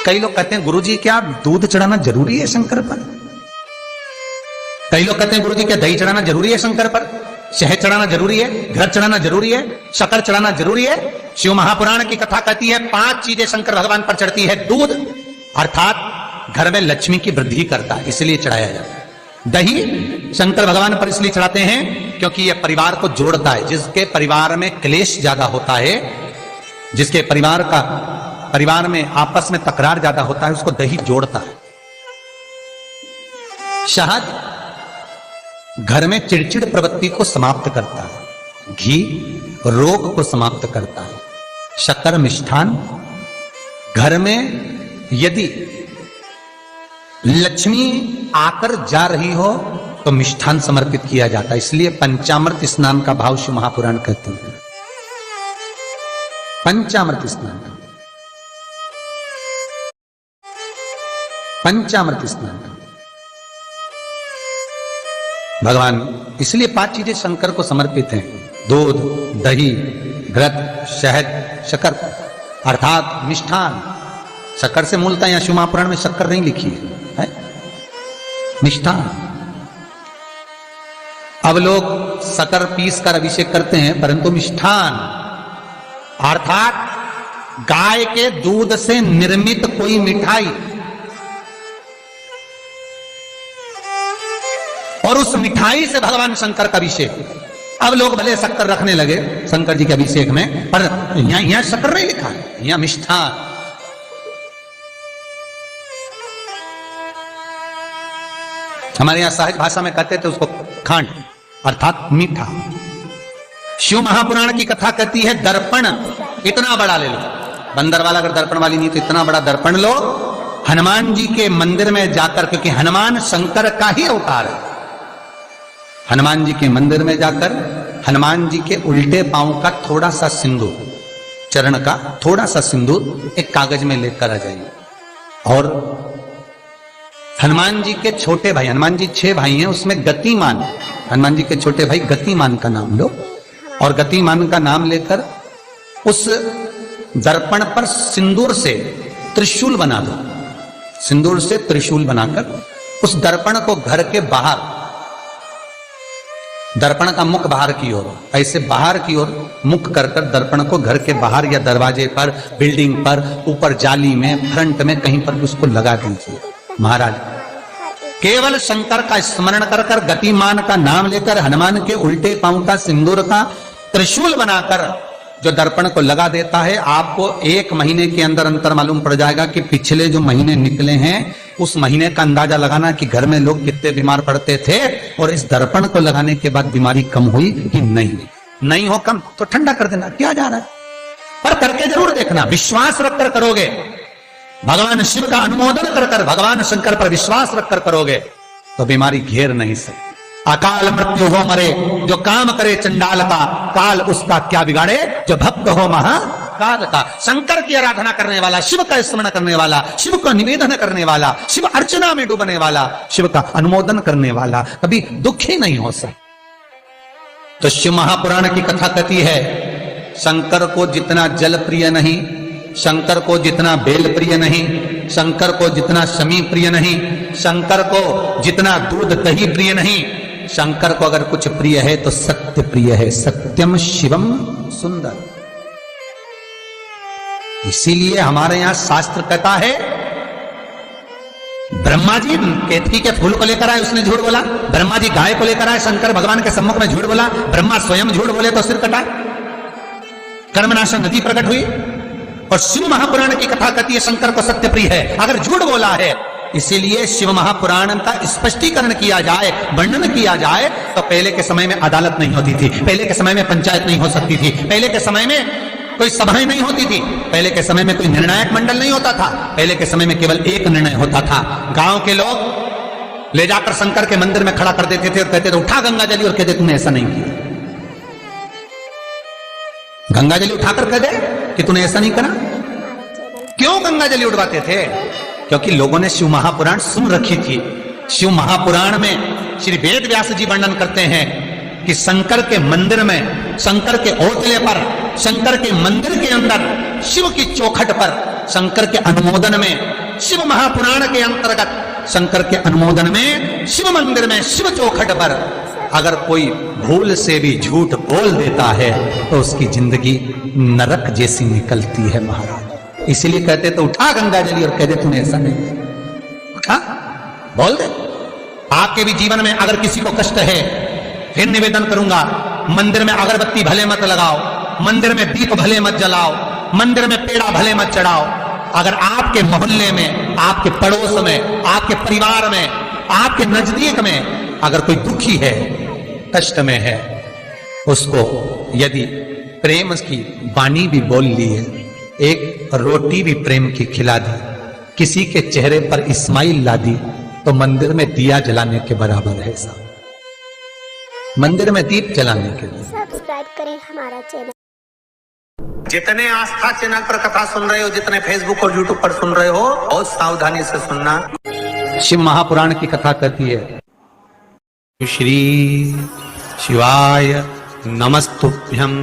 कई लोग कहते हैं गुरुजी क्या दूध चढ़ाना जरूरी है शंकर पर? कई लोग कहते हैं गुरुजी क्या दही चढ़ाना जरूरी है शंकर पर? शहद चढ़ाना जरूरी है? घृत चढ़ाना जरूरी है? शक्कर चढ़ाना जरूरी है? शिव महापुराण की कथा कहती है 5 चीजें शंकर भगवान पर चढ़ती है। दूध अर्थात घर में लक्ष्मी की वृद्धि करता है, इसलिए चढ़ाया जाता है। दही शंकर भगवान पर इसलिए चढ़ाते हैं क्योंकि यह परिवार को जोड़ता है। जिसके परिवार में क्लेश ज्यादा होता है, जिसके परिवार में आपस में तकरार ज्यादा होता है, उसको दही जोड़ता है। शहद घर में चिड़चिड़ प्रवृत्ति को समाप्त करता है। घी रोग को समाप्त करता है। शक्कर मिष्ठान घर में यदि लक्ष्मी आकर जा रही हो तो मिष्ठान समर्पित किया जाता है, इसलिए पंचामृत स्नान का भाव शिव महापुराण कहते हैं। पंचामृत स्नान, पंचामृत स्नान भगवान, इसलिए 5 चीजें शंकर को समर्पित हैं। दूध, दही, घृत, शहद, शक्कर अर्थात मिष्ठान। शक्कर से मूलतः यहां शिव महापुराण में शक्कर नहीं लिखी है, मिष्ठान। अब लोग शक्कर पीस कर अभिषेक करते हैं, परंतु मिष्ठान अर्थात गाय के दूध से निर्मित कोई मिठाई, और उस मिठाई से भगवान शंकर का अभिषेक। अब लोग भले शक्कर रखने लगे शंकर जी के अभिषेक में, पर यहां शक्कर नहीं लिखा है, यहां मिष्ठान। हमारे यहां सहज भाषा में कहते थे उसको खांड अर्थात मीठा। शिव महापुराण की कथा कहती है दर्पण इतना बड़ा ले लो, बंदर वाला अगर दर्पण वाली नहीं तो इतना बड़ा दर्पण लो, हनुमान जी के मंदिर में जाकर, क्योंकि हनुमान शंकर का ही अवतार है। हनुमान जी के मंदिर में जाकर हनुमान जी के उल्टे पांव का थोड़ा सा सिंदूर, चरण का थोड़ा सा सिंदूर एक कागज में लेकर आ जाइए, और हनुमान जी के छोटे भाई, हनुमान जी 6 भाई हैं, उसमें गतिमान, हनुमान जी के छोटे भाई गतिमान का नाम लो, और गतिमान का नाम लेकर उस दर्पण पर सिंदूर से त्रिशूल बना दो। सिंदूर से त्रिशूल बनाकर उस दर्पण को घर के बाहर, दर्पण का मुख बाहर की ओर, ऐसे बाहर की ओर मुख कर कर दर्पण को घर के बाहर या दरवाजे पर, बिल्डिंग पर, ऊपर जाली में, फ्रंट में कहीं पर उसको लगा दीजिए। महाराज केवल शंकर का स्मरण कर कर, गतिमान का नाम लेकर, हनुमान के उल्टे पांव का सिंदूर का त्रिशूल बनाकर जो दर्पण को लगा देता है, आपको 1 महीने के अंदर अंतर मालूम पड़ जाएगा कि पिछले जो महीने निकले हैं उस महीने का अंदाजा लगाना कि घर में लोग कितने बीमार पड़ते थे, और इस दर्पण को लगाने के बाद बीमारी कम हुई कि नहीं हो कम तो ठंडा कर देना, क्या जा रहा है, पर करके जरूर देखना। विश्वास रखकर करोगे, भगवान शिव का अनुमोदन कर कर, भगवान शंकर पर विश्वास रखकर करोगे तो बीमारी घेर नहीं सकती। अकाल मृत्यु हो मरे जो काम करे चंडाल का, काल उसका क्या बिगाड़े जो भक्त हो महाकाल का। शंकर की आराधना करने वाला, शिव का स्मरण करने वाला, शिव का निवेदन करने वाला, शिव अर्चना में डूबने वाला, शिव का अनुमोदन करने वाला कभी दुखी नहीं हो सकता। तो शिव महापुराण की कथा कहती है शंकर को जितना जल प्रिय नहीं, शंकर को जितना बेल प्रिय नहीं, शंकर को जितना शमी प्रिय नहीं, शंकर को जितना दूध दही प्रिय नहीं, शंकर को अगर कुछ प्रिय है तो सत्य प्रिय है। सत्यम शिवम सुंदर। इसीलिए हमारे यहां शास्त्र कहता है, ब्रह्मा जी केतकी के फूल को लेकर आए, उसने झूठ बोला। ब्रह्मा जी गाय को लेकर आए, शंकर भगवान के सम्मुख में झूठ बोला। ब्रह्मा स्वयं झूठ बोले तो सिर कटा, कर्मनाशा नदी प्रकट हुई। और शिव महापुराण की कथा कहती है शंकर को सत्य प्रिय है अगर झूठ बोला है। इसीलिए शिव महापुराण का स्पष्टीकरण किया जाए, वर्णन किया जाए, तो पहले के समय में अदालत नहीं होती थी, पहले के समय में पंचायत नहीं हो सकती थी, पहले के समय में कोई सभाएं नहीं होती थी, पहले के समय में कोई निर्णायक मंडल नहीं होता था, पहले के समय में केवल एक निर्णय होता था। गांव के लोग ले जाकर शंकर के मंदिर में खड़ा कर देते थे और कहते थे उठा गंगा जली, और कहते तुमने ऐसा नहीं किया। गंगा जली उठाकर कह दे कि तूने ऐसा नहीं करा। क्यों गंगा जली उठवाते थे? क्योंकि लोगों ने शिव महापुराण सुन रखी थी। शिव महापुराण में श्री वेद व्यास जी वर्णन करते हैं कि शंकर के मंदिर में, शंकर के ओटले पर, शंकर के मंदिर के अंदर शिव की चौखट पर, शंकर के अनुमोदन में, शिव महापुराण के अंतर्गत शंकर के अनुमोदन में, शिव मंदिर में, शिव चौखट पर अगर कोई भूल से भी झूठ बोल देता है तो उसकी जिंदगी नरक जैसी निकलती है महाराज। इसीलिए कहते तो उठा गंगा जली और कह दे तूने ऐसा नहीं, उठा बोल दे। आपके भी जीवन में अगर किसी को कष्ट है, फिर निवेदन करूंगा, मंदिर में अगरबत्ती भले मत लगाओ, मंदिर में दीप भले मत जलाओ, मंदिर में पेड़ा भले मत चढ़ाओ। अगर आपके मोहल्ले में, आपके पड़ोस में, आपके परिवार में, आपके नजदीक में अगर कोई दुखी है, कष्ट में है, उसको यदि प्रेम की वाणी भी बोल ली है, एक रोटी भी प्रेम की खिला दी, किसी के चेहरे पर इस्माइल ला दी, तो मंदिर में दिया जलाने के बराबर है साहब। मंदिर में दीप जलाने के लिए सब्सक्राइब करें हमारा चैनल। जितने आस्था चैनल पर कथा सुन रहे हो, जितने फेसबुक और यूट्यूब पर सुन रहे हो, बहुत सावधानी से सुनना। शिव महापुराण की कथा कहती है, श्री शिवाय नमस्तुभ्यम।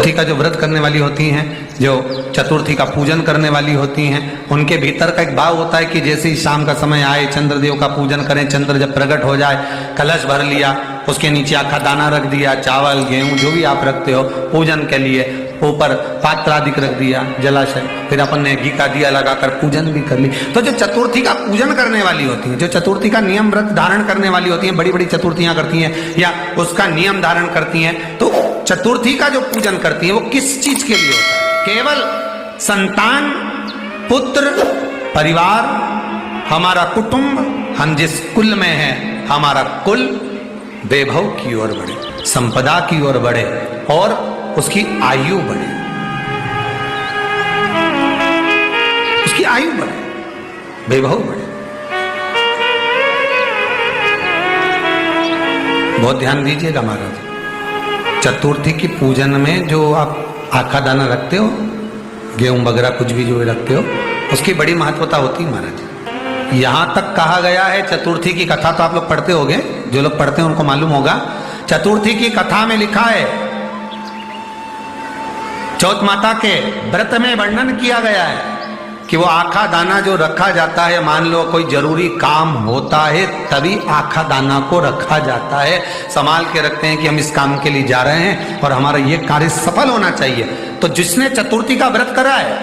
चतुर्थी का जो व्रत करने वाली होती हैं, जो चतुर्थी का पूजन करने वाली होती हैं, उनके भीतर का एक भाव होता है कि जैसे ही शाम का समय आए, चंद्रदेव का पूजन करें। चंद्र जब प्रकट हो जाए, कलश भर लिया, उसके नीचे आखा दाना रख दिया, चावल गेहूं जो भी आप रखते हो पूजन के लिए, ऊपर पात्र आदि रख दिया, जलाशय, फिर अपन ने घी का दिया लगाकर पूजन भी कर ली। तो जो चतुर्थी का पूजन करने वाली होती है, जो चतुर्थी का नियम व्रत धारण करने वाली होती है, बड़ी बड़ी चतुर्थियां करती हैं या उसका नियम धारण करती हैं, तो चतुर्थी का जो पूजन करती है वो किस चीज के लिए होता है? केवल संतान, पुत्र, परिवार, हमारा कुटुंब, हम जिस कुल में हैं, हमारा कुल वैभव की ओर बढ़े, संपदा की ओर बढ़े और उसकी आयु बढ़े, उसकी आयु बढ़े, वैभव बढ़े। बहुत ध्यान दीजिएगा महाराज, चतुर्थी की पूजन में जो आप आखा दाना रखते हो, गेहूं वगैरह कुछ भी जो रखते हो, उसकी बड़ी महत्वता होती है महाराज। यहां तक कहा गया है, चतुर्थी की कथा तो आप लोग पढ़ते होंगे, जो लोग पढ़ते हैं उनको मालूम होगा। चतुर्थी की कथा में लिखा है, चौथ माता के व्रत में वर्णन किया गया है कि वो आखा दाना जो रखा जाता है, मान लो कोई जरूरी काम होता है तभी आखा दाना को रखा जाता है, संभाल के रखते हैं कि हम इस काम के लिए जा रहे हैं और हमारा ये कार्य सफल होना चाहिए। तो जिसने चतुर्थी का व्रत करा है,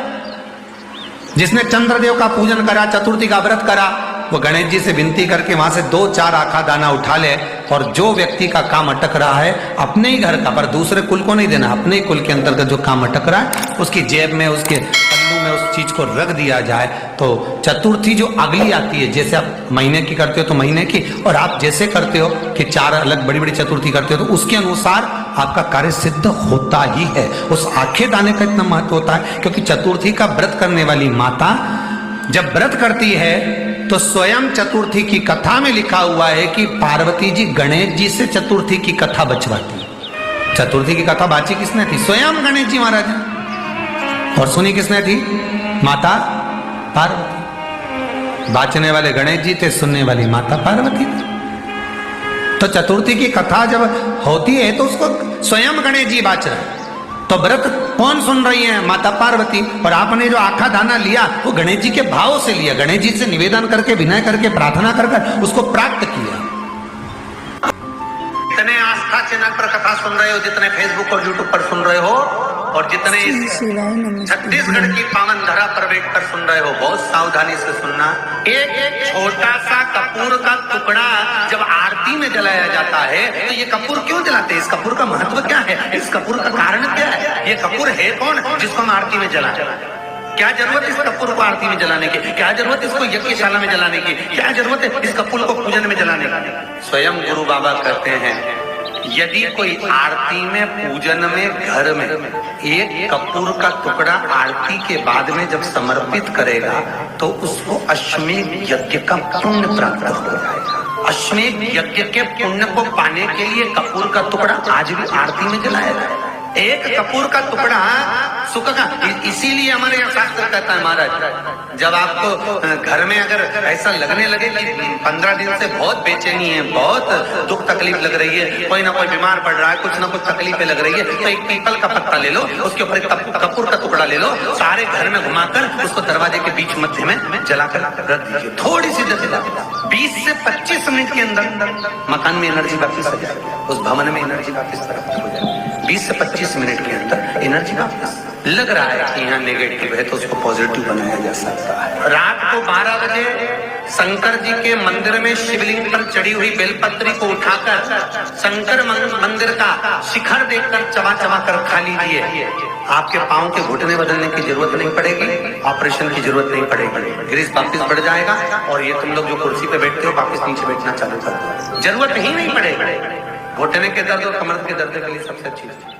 जिसने चंद्रदेव का पूजन करा, चतुर्थी का व्रत करा, वो गणेश जी से विनती करके वहां से 2-4 आखा दाना उठा ले, और जो व्यक्ति का काम अटक रहा है अपने ही घर का, पर दूसरे कुल को नहीं देना, अपने ही कुल के अंतर्गत जो काम अटक रहा है उसकी जेब में, उसके पल्लू में उस चीज को रख दिया जाए। तो चतुर्थी जो अगली आती है, जैसे आप महीने की करते हो तो महीने की, और आप जैसे करते हो कि 4 अलग बड़ी बड़ी चतुर्थी करते हो तो उसके अनुसार आपका कार्य सिद्ध होता ही है। उस आखे दाने का इतना महत्व होता है क्योंकि चतुर्थी का व्रत करने वाली माता जब व्रत करती है तो स्वयं चतुर्थी की कथा में लिखा हुआ है कि पार्वती जी गणेश जी से चतुर्थी की कथा बचवाती। चतुर्थी की कथा बाची किसने थी? स्वयं गणेश जी महाराज। और सुनी किसने थी? माता पार्वती। बाचने वाले गणेश जी थे, सुनने वाली माता पार्वती थी। तो चतुर्थी की कथा जब होती है तो उसको स्वयं गणेश जी बाच रहे, तो व्रत कौन सुन रही है? माता पार्वती। और आपने जो आखा दाना लिया वो गणेश जी के भाव से लिया, गणेश जी से निवेदन करके, विनय करके, प्रार्थना करके उसको प्राप्त किया। जितने आस्था चैनल पर कथा सुन रहे हो, जितने फेसबुक और यूट्यूब पर सुन रहे हो, और जितने छत्तीसगढ़ की पावन धरा पर बैठकर सुन रहे हो, बहुत सावधानी से सुनना। एक छोटा सा कपूर का टुकड़ा जब आरती में जलाया जाता है तो ये कपूर क्यों जलाते हैं? इस कपूर का महत्व क्या है? इस कपूर का कारण क्या है? ये कपूर है कौन जिसको हम आरती में जलाएं? क्या जरूरत इस कपूर को आरती में जलाने की? क्या जरूरत इसको यज्ञशाला में जलाने की? क्या जरूरत है इस कपूर को पूजन में जलाने की? स्वयं गुरु बाबा कहते हैं, यदि कोई आरती में, पूजन में, घर में एक कपूर का टुकड़ा आरती के बाद में जब समर्पित करेगा तो उसको अश्वमेध यज्ञ का पुण्य प्राप्त हो जाएगा। अश्वमेध यज्ञ के पुण्य को पाने के लिए कपूर का टुकड़ा आज भी आरती में जलाया जाएगा। एक कपूर का टुकड़ा सुख का, इसीलिए हमारे यहाँ शास्त्र कहता है महाराज, जब आपको घर में अगर ऐसा लगने लगे कि 15 दिन से बहुत बेचैनी है, बहुत दुख तकलीफ लग रही है, कोई ना कोई बीमार पड़ रहा है, कुछ ना कुछ तकलीफें लग रही है, तो एक पीपल का पत्ता ले लो, उसके ऊपर एक कपूर का टुकड़ा ले लो, सारे घर में घुमाकर उसको दरवाजे के बीच मध्य में जलाकर रख दीजिए। थोड़ी सी देर 20 से 25 मिनट के अंदर मकान में एनर्जी वापिस आ जाएगी, उस भवन में एनर्जी वापिस हो जाएगी। 20 से 25 मिनट के अंदर एनर्जी वापस। लग रहा है कि यहाँ नेगेटिव है तो उसको पॉजिटिव बनाया जा सकता है। रात को 12 बजे शंकर जी के मंदिर में शिवलिंग पर चढ़ी हुई बेलपत्री को उठाकर शंकर मंदिर का शिखर देखकर चबा चबा कर खा लीजिए। आपके पाँव के घुटने बदलने की जरूरत नहीं पड़ेगी, ऑपरेशन की जरूरत नहीं पड़ेगी, ग्रीस वापिस बढ़ जाएगा और ये तुम लोग जो कुर्सी पे बैठते हो वापिस नीचे बैठना चालू कर दो, जरूरत ही नहीं पड़ेगी। घुटने के दर्द और कमर के दर्द के लिए सबसे अच्छी चीज